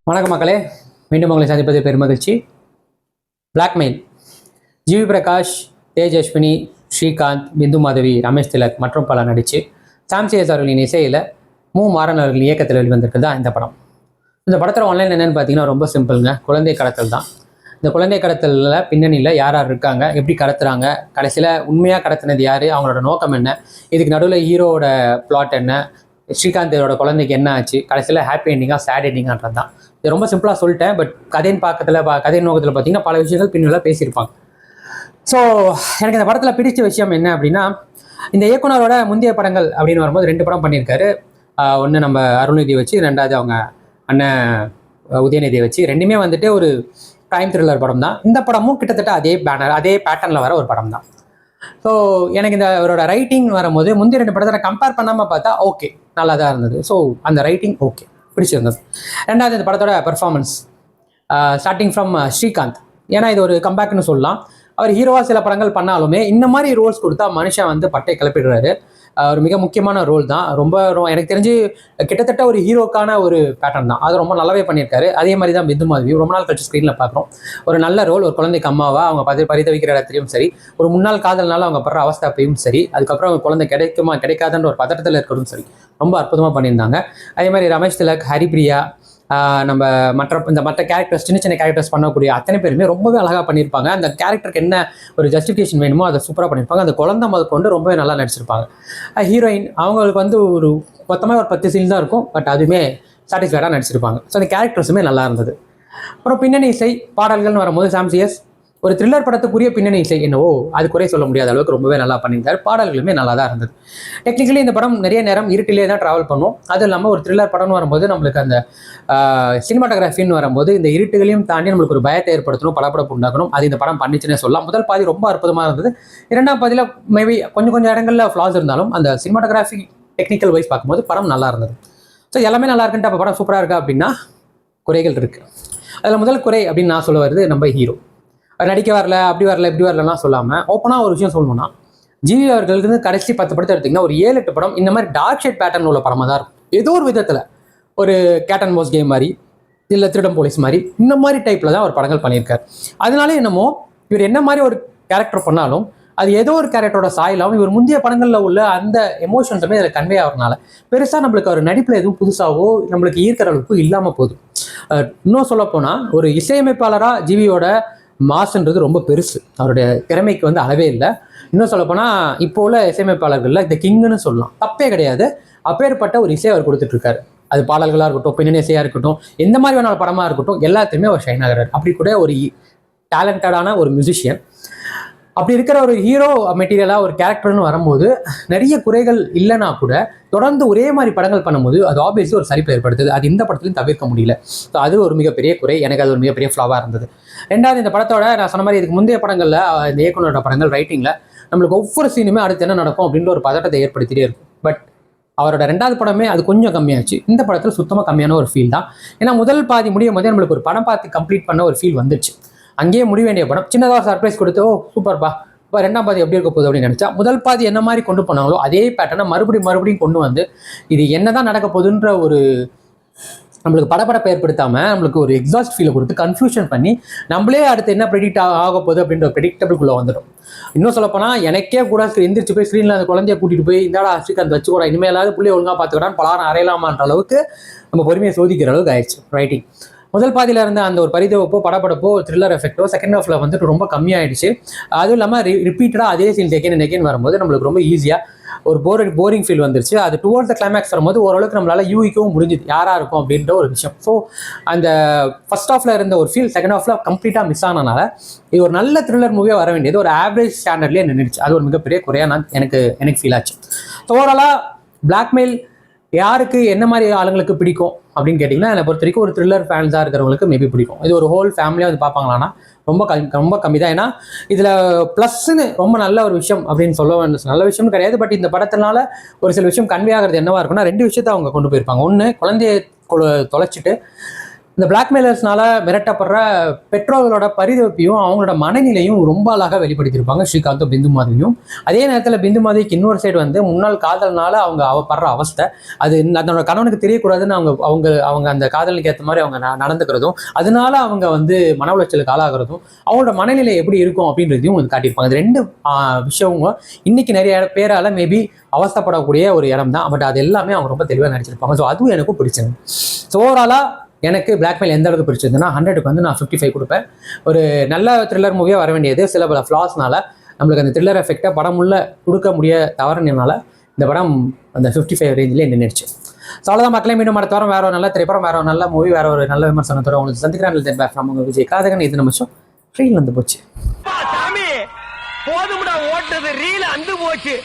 வணக்கம் மக்களே, மீண்டும் உங்களை சந்திப்பது பெருமகிழ்ச்சி. பிளாக்மெயில் ஜிவி பிரகாஷ், தேஜ் அஸ்வினி, ஸ்ரீகாந்த், பிந்து மாதவி, ரமேஷ் திலக் மற்றும் பல நடித்து சாம்சிஎஸ் அவர்களின் இசையில் மாறன் அவர்களின் இயக்கத்தில் வெளிவந்திருக்கு தான் இந்த படம். இந்த படத்தில் ஆன்லைன் என்னென்னு பார்த்தீங்கன்னா ரொம்ப சிம்பிளுங்க, குழந்தை கடத்தல் தான். இந்த குழந்தை கடத்தலில் பின்னணியில் யார் யார் இருக்காங்க, எப்படி கடத்துறாங்க, கடைசியில் உண்மையாக கடத்தினது யார், அவங்களோட நோக்கம் என்ன, இதுக்கு நடுவில் ஹீரோவோட பிளாட் என்ன, ஸ்ரீகாந்தோட குழந்தைக்கு என்ன ஆச்சு, கடைசியில் ஹாப்பி எண்டிங்காக சேட் எண்டிங்கான்றது தான். இது ரொம்ப சிம்பிளாக சொல்லிட்டேன். பட் கதையின் கதையின் நோக்கத்தில் பார்த்தீங்கன்னா பல விஷயங்கள் பின்னில் பேசியிருப்பாங்க. ஸோ எனக்கு இந்த படத்தில் பிடிச்ச விஷயம் என்ன அப்படின்னா, இந்த இயக்குனரோட முந்தைய படங்கள் அப்படின்னு வரும்போது 2 படம் பண்ணியிருக்காரு. ஒன்று நம்ம அருள்நிதியை வச்சு, 2வது அவங்க அண்ணன் உதயநிதியை வச்சு. ரெண்டுமே வந்துட்டு ஒரு க்ரைம் த்ரில்லர் படம் தான். இந்த படமும் கிட்டத்தட்ட அதே பேட்டர்னில் வர ஒரு படம் தான். ஸோ எனக்கு இந்த அவரோட ரைட்டிங் வரும்போது முந்தைய 2 படத்தை கம்பேர் பண்ணாமல் பார்த்தா ஓகே, நல்லா தான் இருந்தது. ஸோ அந்த ரைட்டிங் ஓகே, பிடிச்சிருந்தது. 2வது இந்த படத்தோட பெர்ஃபார்மன்ஸ், ஸ்டார்டிங் ஃப்ரம் ஸ்ரீகாந்த். ஏன்னா இது ஒரு கம்பேக்னு சொல்லலாம். அவர் ஹீரோவாக சில படங்கள் பண்ணாலுமே இந்த மாதிரி ரோல்ஸ் கொடுத்தா மனுஷன் வந்து பட்டை கிளப்பிடுறாரு. ஒரு மிக முக்கியமான ரோல் தான். ரொம்ப எனக்கு தெரிஞ்சு கிட்டத்தட்ட ஒரு ஹீரோக்கான ஒரு பேட்டர்ன் தான். அது ரொம்ப நல்லாவே பண்ணியிருக்காரு. அதே மாதிரி தான் பிந்து மாதவி ரொம்ப நாள் கழிச்சு ஸ்க்ரீனில் பார்க்குறோம். ஒரு நல்ல ரோல், ஒரு குழந்தைக்கு அம்மாவா அவங்க பரிதவிக்கிற இடத்துலையும் சரி, ஒரு முன்னாள் காதல்னால அவங்க படுற அவஸ்தாப்பையும் சரி, அதுக்கப்புறம் அவங்க குழந்தை கிடைக்குமா கிடைக்காதுன்ற ஒரு பதட்டத்தில் இருக்கிறதும் சரி, ரொம்ப அற்புதமாக பண்ணியிருந்தாங்க. அதே மாதிரி ரமேஷ் திலக், ஹரிப்ரியா, நம்ம மற்ற கேரக்டர்ஸ், சின்ன சின்ன கேரக்டர்ஸ் பண்ணக்கூடிய அத்தனை பேருமே ரொம்பவே அழகாக பண்ணியிருப்பாங்க. அந்த கேரக்டருக்கு என்ன ஒரு ஜஸ்டிஃபிகேஷன் வேணுமோ அதை சூப்பராக பண்ணியிருப்பாங்க. அந்த குழந்தை கொண்டு ரொம்பவே நல்லா நடிச்சிருப்பாங்க. ஹீரோயின் அவங்களுக்கு வந்து ஒரு மொத்தமாக ஒரு 10 சீன் தான் இருக்கும். பட் அதுவுமே சாட்டிஸ்ஃபைடாக நடிச்சிருப்பாங்க. ஸோ அந்த கேரக்டர்ஸுமே நல்லா இருந்தது. அப்புறம் பின்னணி இசை பாடல்கள்னு வரும்போது சாம்சிஎஸ் ஒரு த்ரில்லர் படத்துக்குரிய பின்னணி இசை என்னவோ அது குறை சொல்ல முடியாத அளவுக்கு ரொம்பவே நல்லா பண்ணியிருந்தார். பாடல்களுமே நல்லா தான் இருந்தது. டெக்னிக்கலி இந்த படம் நிறைய நேரம் இருட்டிலே தான் ட்ராவல் பண்ணும். அதுவும் இல்லாமல் ஒரு த்ரில்லர் படம்னு வரும்போது நம்மளுக்கு அந்த சினிமாட்டோகிராஃபின்னு வரும்போது இந்த இருட்டுகளையும் தாண்டி நம்மளுக்கு ஒரு பயத்தை ஏற்படுத்தணும், படப்படப்பு உண்டாக்கணும். அது இந்த படம் பண்ணிச்சுன்னே சொல்லலாம். முதல் பாதி ரொம்ப அற்புதமாக இருந்தது. 2ஆம் பாதியில் மேபி கொஞ்சம் இடங்களில் ஃப்ளாஸ் இருந்தாலும் அந்த சினிமாட்டோகிராஃபி டெக்னிக்கல் வைஸ் பார்க்கும்போது படம் நல்லா இருந்தது. ஸோ எல்லாமே நல்லா இருக்குன்ட்டு அப்போ படம் சூப்பராக இருக்கா அப்படின்னா குறைகள் இருக்குது. அதில் முதல் குறை அப்படின்னு நான் சொல்ல வருது நம்ம ஹீரோ. நடிக்க வரல, அப்படி வரல, இப்படி வரலலாம் சொல்லாமல் ஓப்பனாக ஒரு விஷயம் சொல்லணும்னா, ஜிவி அவர்களுக்கு கடைசி 10 படத்தை எடுத்திங்கன்னா ஒரு 7-8 படம் இந்த மாதிரி டார்க் ஷேட் பேட்டர்ன் உள்ள படமாக தான் இருக்கும். ஏதோ ஒரு விதத்தில் ஒரு கேட் அண்ட் மவுஸ் கேம் மாதிரி, இல்லை திருடம் போலீஸ் மாதிரி, இந்த மாதிரி டைப்பில் தான் ஒரு படங்கள் பண்ணியிருக்காரு. அதனால என்னமோ இவர் என்ன மாதிரி ஒரு கேரக்டர் பண்ணாலும் அது ஏதோ ஒரு கேரக்டரோட சாயலாகவும் இவர் முந்தைய படங்களில் உள்ள அந்த எமோஷன்ஸுமே அதில் கன்வே ஆகிறதுனால பெருசாக நம்மளுக்கு அவர் நடிப்பில் எதுவும் புதுசாகவோ நம்மளுக்கு ஈர்க்கிற அளவுக்கு இல்லாமல் போகுது. இன்னும் சொல்லப்போனால் ஒரு இசையமைப்பாளராக ஜிவியோட மாசுன்றது ரொம்ப பெருசு. அவருடைய திறமைக்கு வந்து அளவே இல்லை. இன்னும் சொல்லப்போனால் இப்போ உள்ள இசையமைப்பாளர்களில் இந்த கிங்குன்னு சொல்லலாம், தப்பே கிடையாது. அப்பேற்பட்ட ஒரு இசை அவர் கொடுத்துட்ருக்காரு. அது பாடல்களாக இருக்கட்டும், பின்னணி இசையாக இருக்கட்டும், எந்த மாதிரி வேணாலும் படமாக இருக்கட்டும், எல்லாத்தையுமே அவர் ஷைன் ஆகிறார். அப்படி கூட ஒரு டேலண்டடான ஒரு மியூசிஷியன். அப்படி இருக்கிற ஒரு ஹீரோ மெட்டீரியலாக ஒரு கேரக்டர்னு வரும்போது நிறைய குறைகள் இல்லைனா கூட தொடர்ந்து ஒரே மாதிரி படங்கள் பண்ணும்போது அது ஆப்வியஸ்லி ஒரு சலிப்பை ஏற்படுத்துது. அது இந்த படத்துலையும் தவிர்க்க முடியல. ஸோ அது ஒரு மிகப்பெரிய குறை. எனக்கு அது ஒரு மிகப்பெரிய ஃப்ளாவாக இருந்தது. 2வது இந்த படத்தோட நான் சொன்ன மாதிரி இதுக்கு முந்தைய படங்களில் இந்த இயக்குனரோட படங்கள் ரைட்டிங்கில் நம்மளுக்கு ஒவ்வொரு சீனுமே அடுத்து என்ன நடக்கும் அப்படின்ற ஒரு பதட்டத்தை ஏற்படுத்திட்டே இருக்கும். பட் அவரோட 2வது படமே அது கொஞ்சம் கம்மியாச்சு. இந்த படத்தில் சுத்தமாக கம்மியான ஒரு ஃபீல் தான். ஏன்னா முதல் பாதி முடியும் போதே நம்மளுக்கு ஒரு படம் பார்த்து கம்ப்ளீட் பண்ண ஒரு ஃபீல் வந்துச்சு. அங்கேயே முடிய வேண்டிய படம் சின்னதாக சர்ப்ரைஸ் கொடுத்து ஓ சூப்பர்ப்பா இப்போ 2ஆம் பாதி எப்படி இருக்க போகுது அப்படின்னு நினச்சா, முதல் பாதி என்ன மாதிரி கொண்டு போனாங்களோ அதே பேட்டர்னை மறுபடியும் கொண்டு வந்து இது என்ன தான் நடக்க போகுதுன்ற ஒரு நம்மளுக்கு படப்படப்பை ஏற்படுத்தாமல் நம்மளுக்கு ஒரு எக்ஸாஸ்ட் ஃபீலை கொடுத்து கன்ஃபியூஷன் பண்ணி நம்மளே அடுத்து என்ன ப்ரெடிக்ட் ஆக போகுது அப்படின்ற ஒரு ப்ரெடிக்டபிள்குள்ளே வந்துடும். இன்னும் சொல்லப்போனால் எனக்கே கூட எந்திரிச்சு போய் ஸ்க்ரீனில் அந்த குழந்தைய கூட்டிகிட்டு போய் இந்தாடா ஸ்ரீகாந்த் வச்சு கூட இனிமேலாவது பிள்ளைய ஒழுங்காக பார்த்துக்கிறான்னு பலாரம் அறையலாமான்ற அளவுக்கு நம்ம பொறுமையை சோதிக்கிற அளவுக்கு ஆயிடுச்சு ரைட்டிங். முதல் பாதியில் இருந்த அந்த ஒரு பரிதவிப்போ படப்படப்போ த்ரில்லர் எஃபெக்டோ செகண்ட் ஹாஃபில் வந்துட்டு ரொம்ப கம்மியாகிடுச்சு. அதுவும் இல்லாமல் ரிப்பீட்டடாக அதே சீன் நெகேன் வரும்போது நம்மளுக்கு ரொம்ப ஈஸியாக ஒரு போரிங் ஃபீல் வந்துருச்சு. அது டுவோர்ட்ஸ் த கிளைமேக்ஸ் வரும்போது ஓரளவுக்கு நம்மளால் யூகிக்கவும் முடிஞ்சுது யாராக இருக்கும் அப்படின்ற ஒரு விஷயம். ஸோ அந்த ஃபர்ஸ்ட் ஹாஃபில் இருந்த ஒரு ஃபீல் செகண்ட் ஹாஃபில் கம்ப்ளீட்டாக மிஸ் ஆனனால இது ஒரு நல்ல த்ரில்லர் மூவியாக வர வேண்டியது ஒரு ஆவரேஜ் ஸ்டாண்டர்ட்லேயே நின்றுச்சு. அது ஒரு மிகப்பெரிய குறையாக எனக்கு ஃபீல் ஆச்சு. ஸோ ஓவராலாக பிளாக்மெயில் யாருக்கு என்ன மாதிரி ஆளுங்களுக்கு பிடிக்கும் அப்படின்னு கேட்டிங்கன்னா, என்னை பொறுத்த வரைக்கும் ஒரு த்ரில்லர் ஃபேன்ஸாக இருக்கிறவங்களுக்கு மேபி பிடிக்கும். இது ஒரு ஹோல் ஃபேமிலியாக வந்து பார்ப்பாங்களான்னா ரொம்ப கம்மி தான். ஏன்னா இதில் ப்ளஸ்ன்னு ரொம்ப நல்ல ஒரு விஷயம் அப்படின்னு சொல்ல வேண்டிய நல்ல விஷயம்னு கிடையாது. பட் இந்த படத்தினால ஒரு சில விஷயம் கன்வே ஆகிறது என்னவாக இருக்குன்னா 2 விஷயத்த அவங்க கொண்டு போயிருப்பாங்க. ஒன்று, குழந்தைய தொலைச்சிட்டு இந்த பிளாக்மெயிலர்ஸ்னால மிரட்டப்படுற பெற்றோர்களோட பரிதவிப்பையும் அவங்களோட மனநிலையும் ரொம்ப அழகாக வெளிப்படுத்தியிருப்பாங்க ஸ்ரீகாந்தும் பிந்து மாதவியும். அதே நேரத்தில் பிந்து மாதவிக்கு இன்னொரு சைடு வந்து முன்னாள் காதல்னால அவங்க படுற அவஸ்தை, அது அதனோட கணவனுக்கு தெரியக்கூடாதுன்னு அவங்க அவங்க அவங்க அந்த காதலுக்கு ஏற்ற மாதிரி அவங்க நடந்துக்கிறதும், அதனால அவங்க வந்து மன உளைச்சலுக்கு ஆளாகிறதும், அவங்களோட மனநிலை எப்படி இருக்கும் அப்படின்றதையும் வந்து காட்டியிருப்பாங்க. அது ரெண்டு விஷயமும் இன்னைக்கு நிறைய பேரால மேபி அவஸ்தப்படக்கூடிய ஒரு இடம் தான். பட் அது எல்லாமே அவங்க ரொம்ப தெளிவாக நடிச்சிருப்பாங்க. ஸோ அதுவும் எனக்கும் பிடிச்சது. ஸோ ஓவராலாக எனக்கு பிளாக்மெயில் எந்த அளவுக்கு பிடிச்சதுன்னா 100க்கு வந்து நான் 55 கொடுப்பேன். ஒரு நல்ல த்ரில்லர் மூவியாக வர வேண்டியது சில பல ஃப்ளாஸ்னால நம்மளுக்கு அந்த த்ரில்லர் எஃபெக்டை படம் உள்ள கொடுக்க முடிய தவறுனால இந்த படம் அந்த 55 ரேஞ்சிலே நின்றுச்சு. ஸோ அவ்வளோதான் மக்களே, மீண்டும் அடுத்த வாரம் வேற ஒரு நல்ல திரைப்படம், வேற ஒரு நல்ல மூவி, வேற ஒரு நல்ல விமர்சனத்தோட உங்களுக்கு சந்திக்கிறேன். நம்ம விஜய் காதகன் இது நிமிஷம் ட்ரெயின் வந்து போச்சு. போதும்டா ஓட்டது ரீல் அந்து போச்சு.